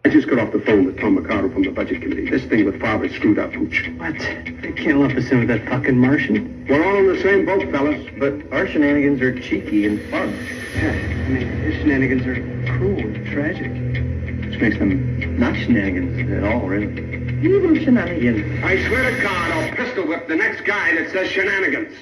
I just got off the phone with Tom Mercado from the Budget Committee. This thing with Favre screwed up, Hooch. What? They can't lump us in with that fucking Martian. We're all in the same boat, fellas. But our shenanigans are cheeky and fun. Yeah, I mean, his shenanigans are cruel and tragic. Which makes them not shenanigans at all, really. Evil shenanigans. I swear to God, I'll pistol whip the next guy that says shenanigans.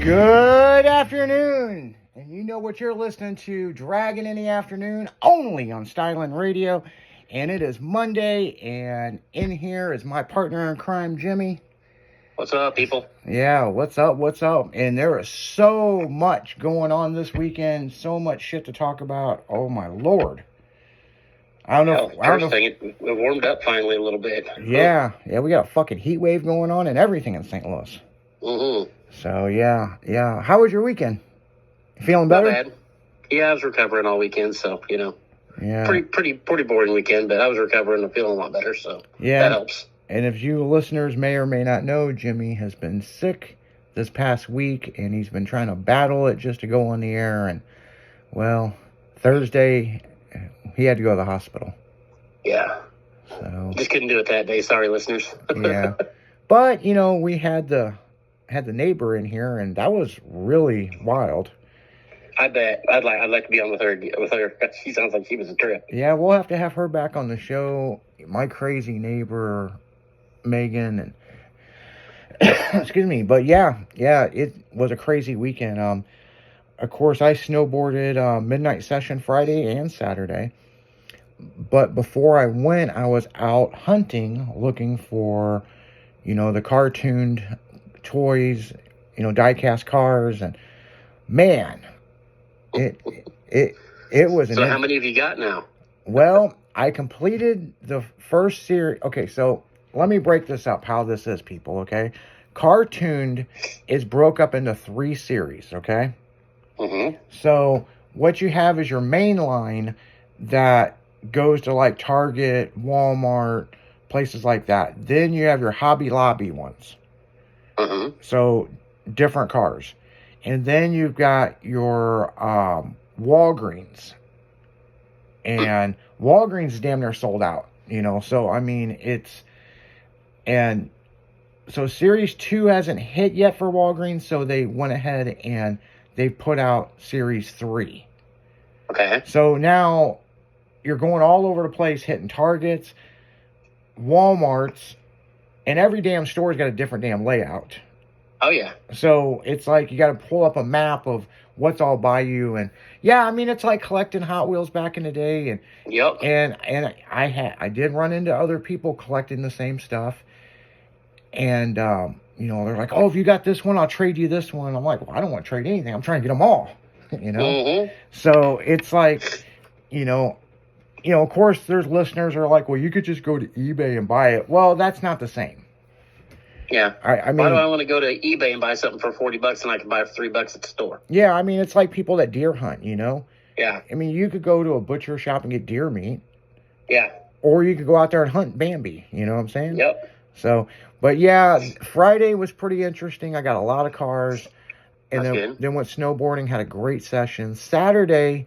Good afternoon, and you know what you're listening to, Dragon in the Afternoon, only on Styling Radio, and it is Monday, and in here is my partner in crime, Jimmy. What's up, people? Yeah, what's up, and there is so much going on this weekend, so much shit to talk about, oh my lord. I don't know. It warmed up finally a little bit. Yeah, we got a fucking heat wave going on and everything in St. Louis. Mm-hmm. So, yeah. How was your weekend? Feeling better? Not bad. Yeah, I was recovering all weekend, so, you know. Yeah. Pretty boring weekend, but I was recovering and feeling a lot better, so yeah. That helps. And if you listeners may or may not know, Jimmy has been sick this past week, and he's been trying to battle it just to go on the air, and, well, Thursday, he had to go to the hospital. Yeah. So just couldn't do it that day. Sorry, listeners. Yeah. But, you know, we had the neighbor in here, and that was really wild. I bet. I'd like to be on with her. She sounds like she was a trip. Yeah, we'll have to have her back on the show. My crazy neighbor, Megan, and excuse me. But yeah, it was a crazy weekend. Of course, I snowboarded midnight session Friday and Saturday. But before I went, I was out hunting, looking for, you know, the cartooned toys, you know, die-cast cars, and man, it was an... So how many have you got now? Well, I completed the first series. Okay, so let me break this up, how this is, people, okay? Cartooned is broke up into 3 series, okay? Mm-hmm. So what you have is your main line that goes to, like, Target, Walmart, places like that. Then you have your Hobby Lobby ones. Mm-hmm. So, different cars. And then you've got your Walgreens. And Walgreens is damn near sold out, you know. So, I mean, and so Series 2 hasn't hit yet for Walgreens, so they went ahead and they put out Series 3. Okay. So now you're going all over the place, hitting Targets, Walmarts, and every damn store's got a different damn layout. Oh, yeah. So it's like you got to pull up a map of what's all by you. And yeah, I mean, it's like collecting Hot Wheels back in the day. And yep. And I did run into other people collecting the same stuff. And, you know, they're like, oh, if you got this one, I'll trade you this one. I'm like, well, I don't want to trade anything. I'm trying to get them all, you know? Mm-hmm. So it's like, you know, of course, there's listeners who are like, well, you could just go to eBay and buy it. Well, that's not the same. Yeah. I mean, why do I want to go to eBay and buy something for $40 and I can buy it for $3 at the store? Yeah, I mean, it's like people that deer hunt, you know? Yeah. I mean, you could go to a butcher shop and get deer meat. Yeah. Or you could go out there and hunt Bambi, you know what I'm saying? Yep. So, but yeah, Friday was pretty interesting. I got a lot of cars. And then went snowboarding, had a great session. Saturday,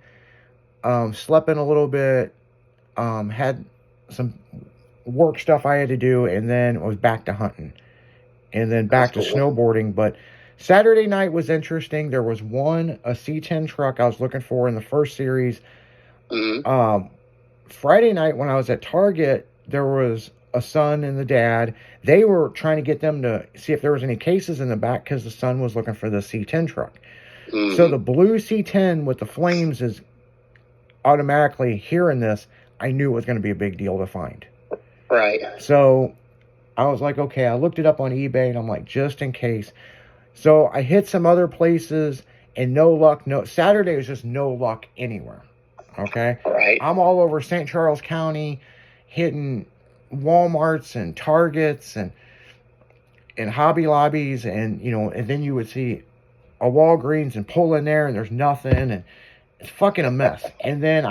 slept in a little bit, had some work stuff I had to do, and then was back to hunting. And then back to snowboarding. But Saturday night was interesting. There was a C10 truck I was looking for in the first series. Mm-hmm. Friday night when I was at Target, there was a son and the dad. They were trying to get them to see if there was any cases in the back because the son was looking for the C10 truck. Mm-hmm. So the blue C10 with the flames is automatically, hearing this, I knew it was going to be a big deal to find. Right. So I was like, okay, I looked it up on eBay and I'm like, just in case. So I hit some other places and no luck. No, Saturday was just no luck anywhere. Okay. Right. I'm all over St. Charles County hitting Walmarts and Targets and Hobby Lobbies, and and then you would see a Walgreens and pull in there and there's nothing, and it's fucking a mess. And then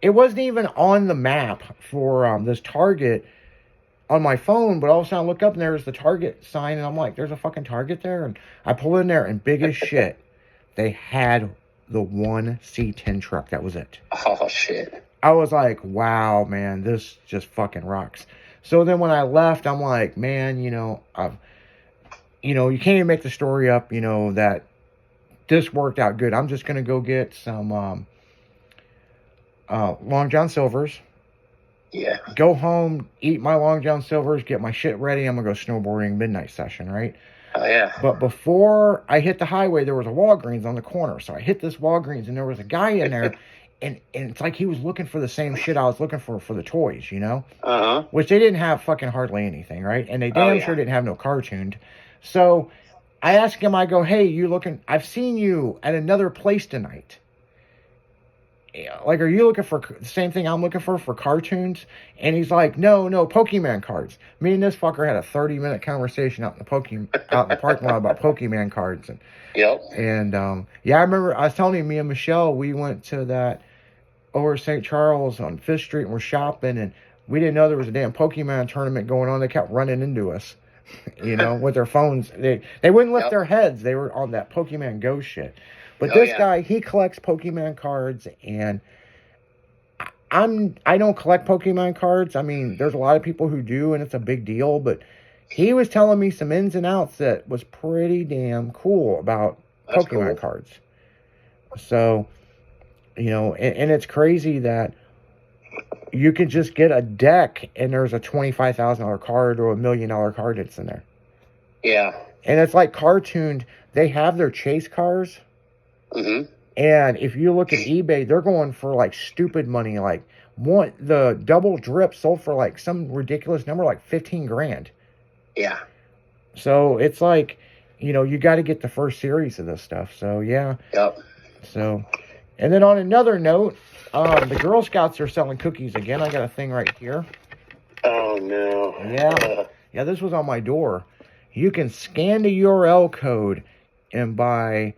it wasn't even on the map for this Target on my phone, but all of a sudden I look up and there's the Target sign and I'm like, there's a fucking Target there, and I pull in there and big as shit, they had the one C10 truck. That was it. Oh shit. I was like, wow, man, this just fucking rocks. So then when I left, I'm like, man, you can't even make the story up, that this worked out good. I'm just going to go get some Long John Silvers. Yeah. Go home, eat my Long John Silvers, get my shit ready. I'm going to go snowboarding midnight session, right? Oh, yeah. But before I hit the highway, there was a Walgreens on the corner. So I hit this Walgreens and there was a guy in there. And it's like he was looking for the same shit I was looking for the toys, Uh-huh. Which they didn't have fucking hardly anything, right? And they damn sure didn't have no cartoons. So I asked him, I go, hey, I've seen you at another place tonight. Like, are you looking for the same thing I'm looking for cartoons? And he's like, no, Pokemon cards. Me and this fucker had a 30-minute conversation out in the parking lot about Pokemon cards. Yep. And I remember I was telling you, me and Michelle, we went to that over St. Charles on 5th Street and we're shopping, and we didn't know there was a damn Pokemon tournament going on. They kept running into us, with their phones. They wouldn't lift their heads. They were on that Pokemon Go shit. But this guy, he collects Pokemon cards, and I don't collect Pokemon cards. I mean, there's a lot of people who do, and it's a big deal, but he was telling me some ins and outs that was pretty damn cool about Pokemon cards. So, and it's crazy that you can just get a deck and there's a $25,000 card or $1 million card that's in there. Yeah. And it's like cartooned. They have their chase cars. Mm-hmm. And if you look at eBay, they're going for like stupid money. Like the double drip sold for like some ridiculous number, like 15 grand. Yeah. So it's like, you got to get the first series of this stuff. So yeah. Yep. So, and then on another note, the Girl Scouts are selling cookies again. I got a thing right here. Oh no. Yeah. Yeah, this was on my door. You can scan the URL code and buy,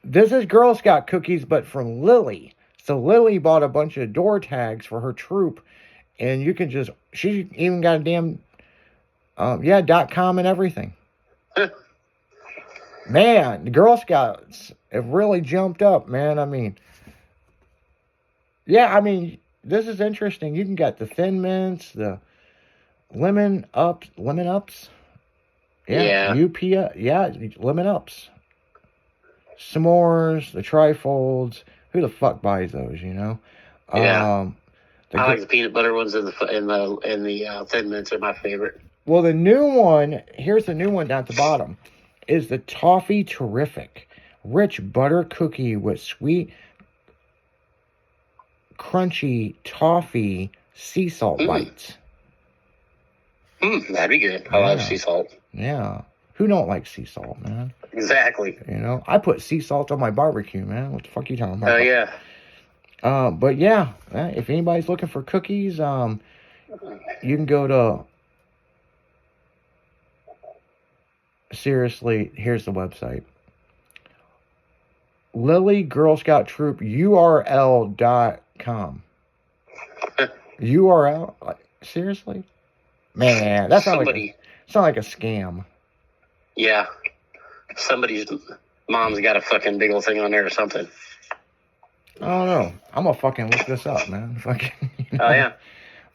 this is Girl Scout cookies, but from Lily. So Lily bought a bunch of door tags for her troop, and you can she even got a damn, .com and everything. Man, the Girl Scouts have really jumped up, man. I mean, this is interesting. You can get the Thin Mints, the Lemon Ups. Yeah. Lemon Ups. S'mores, the trifolds. Who the fuck buys those, Yeah. I like the peanut butter ones and the Thin Mints are my favorite. Well, the new one, here's the new one down at the bottom, is the Toffee Terrific. Rich butter cookie with sweet, crunchy toffee sea salt bites. That'd be good. I love sea salt. Yeah. Who don't like sea salt, man? Exactly. I put sea salt on my barbecue, man. What the fuck are you talking about? Oh, yeah. But yeah, if anybody's looking for cookies, you can go to, seriously, here's the website. Lily Girl Scout Troop URL.com. URL? Seriously? Man, that sounds like a scam. Yeah. Somebody's mom's got a fucking big old thing on there or something. I don't know. I'm gonna fucking look this up, man. Fucking. Oh, yeah.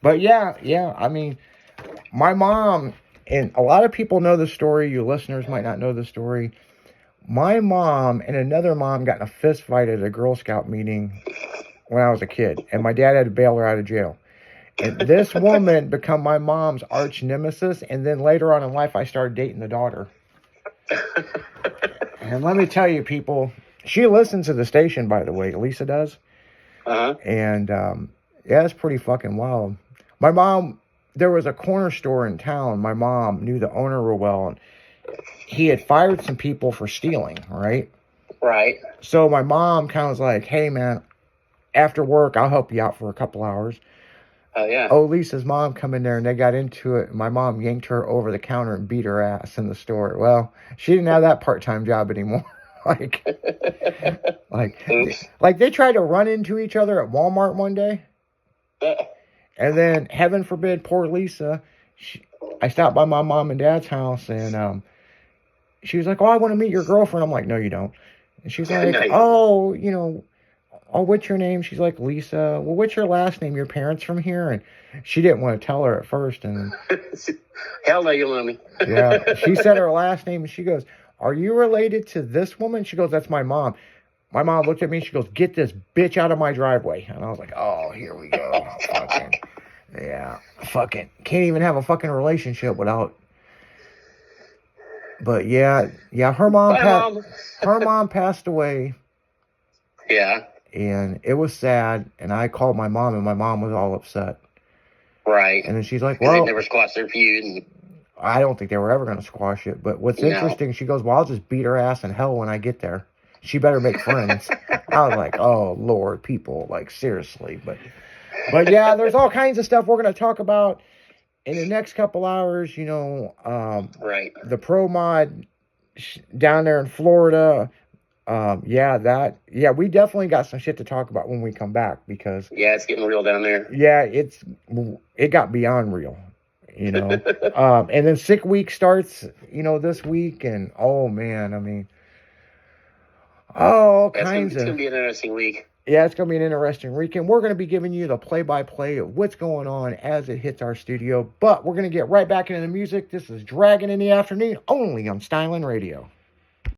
But yeah. I mean, my mom, and a lot of people know the story. You listeners might not know the story. My mom and another mom got in a fist fight at a Girl Scout meeting when I was a kid, and my dad had to bail her out of jail. And this woman become my mom's arch nemesis, and then later on in life, I started dating the daughter. And let me tell you, people, she listens to the station, by the way. Lisa does. Uh-huh. And Yeah, it's pretty fucking wild. My mom, there was a corner store in town. My mom knew the owner real well, and he had fired some people for stealing, right? Right. So my mom kind of was like, hey, man, after work, I'll help you out for a couple hours. Oh, yeah. Oh, Lisa's mom come in there, and they got into it. My mom yanked her over the counter and beat her ass in the store. Well, she didn't have that part-time job anymore. like, Oops. like they tried to run into each other at Walmart one day. And then, heaven forbid, poor Lisa, I stopped by my mom and dad's house, and she was like, oh, I want to meet your girlfriend. I'm like, no, you don't. And she's like, No, you oh, you know, oh, what's your name? She's like, Lisa. Well, what's your last name? Your parents from here? And she didn't want to tell her at first. And Hell no, you know me. yeah, she said her last name, and she goes, are you related to this woman? She goes, that's my mom. My mom looked at me and she goes, get this bitch out of my driveway. And I was like, oh, here we go. Fucking, yeah, fucking can't even have a fucking relationship without. But yeah, her mom, Bye, Mom. her mom passed away, Yeah. and it was sad. And I called my mom, and my mom was all upset. Right. And then she's like, Because they well, never squashed their feud. And, I don't think they were ever going to squash it. But what's No. interesting, she goes, well, I'll just beat her ass in hell when I get there. She better make friends. I was like, oh, Lord, people, like, seriously. But yeah, there's all kinds of stuff we're going to talk about in the next couple hours. You know, right. the Pro Mod down there in Florida. We definitely got some shit to talk about when we come back, because Yeah, it's getting real down there. yeah, it got beyond real, you know. And then Sick Week starts, you know, this week, and oh man, I mean, all kinds It's of. going to be an interesting week. Yeah, it's going to be an interesting weekend. We're going to be giving you the play-by-play of what's going on as it hits our studio. But we're going to get right back into the music. This is Dragon in the Afternoon, only on Styling Radio.